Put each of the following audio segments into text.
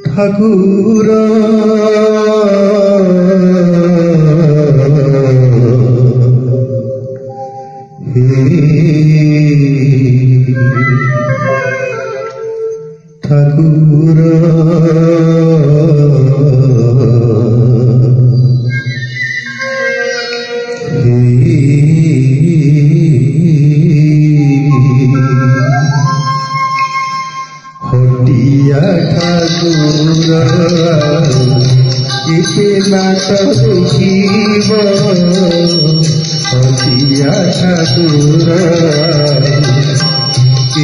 ঠাকুর ঠাকুর হটিয়া ঠাকুর এতে নাট দেখিব হটিয়া ঠাকুর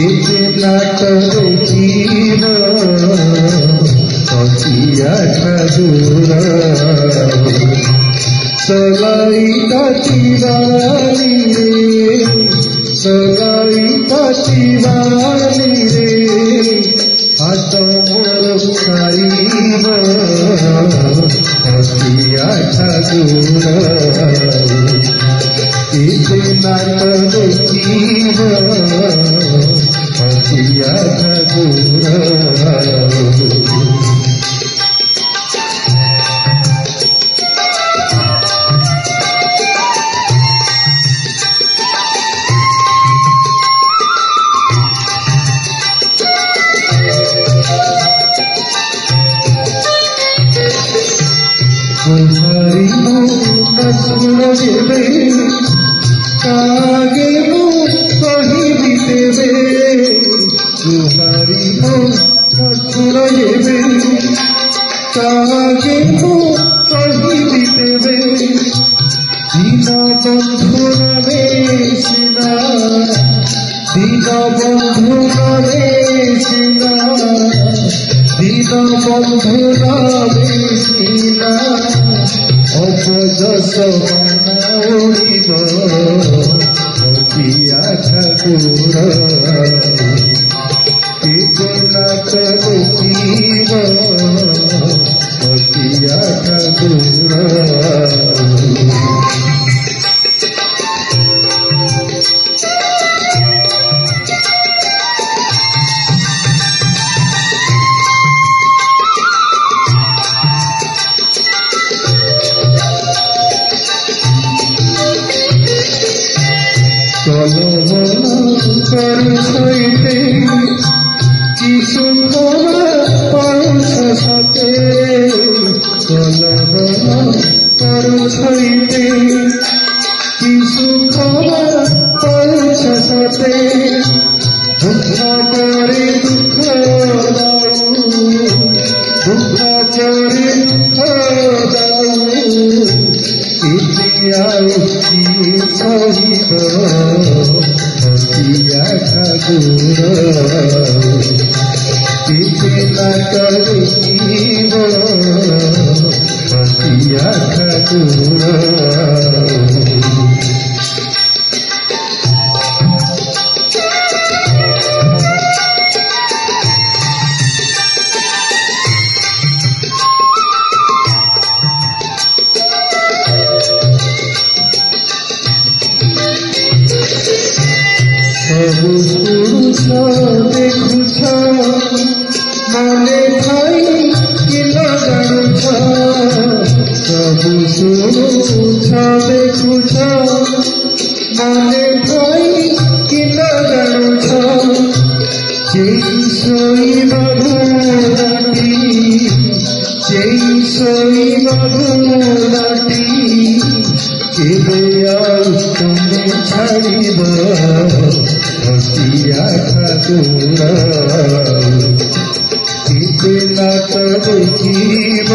এতে নাট দেখিব হটিয়া ঠাকুর সলাই কাটিবালি রে সলাই কাটিবালি রে হাত মোর খাইব হটিয়া ঠাকুর এতে নাট দেখিব হটিয়া ঠাকুর हरि देवे कागे मो कही देवे हरि देवे कागे मो कही देवे दीन बंधु रे सिना दीन बंधु रे सिना दीन बंधु रे सिना অপযশ মানাউড়িব হটিয়া ঠাকুর এতে নাট দেখিব হটিয়া ঠাকুর করছইতে কি সুখ পাউছ সতে কলহল করছইতে কি সুখ পাউছ সতে দুঃখ করে দুঃখ দাও দুঃখ করে দুঃখ দাও আউছি সহিত হটিয়া ঠাকুর এতে নাট দেখিব হটিয়া ঠাকুর सबु पुरुष देखुछ मने थाई कि न जानुछ सबु पुरुष देखुछ मने थाई कि न जानुछ जेई सोइब घोड़ाटी जेई सोइब घोड़ाटी केबे आउ तुमे छाड़िब हटिया ठाकुर एते नाट देখিব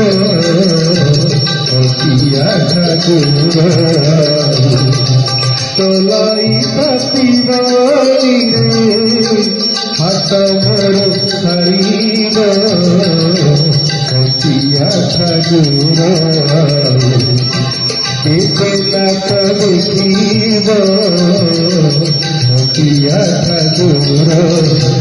हटिया ठाकुर तलाई काटिबारी रे हाथ मोर खाइब हटिया ठाकुर एते नाट देখিব हटिया ठाकुर।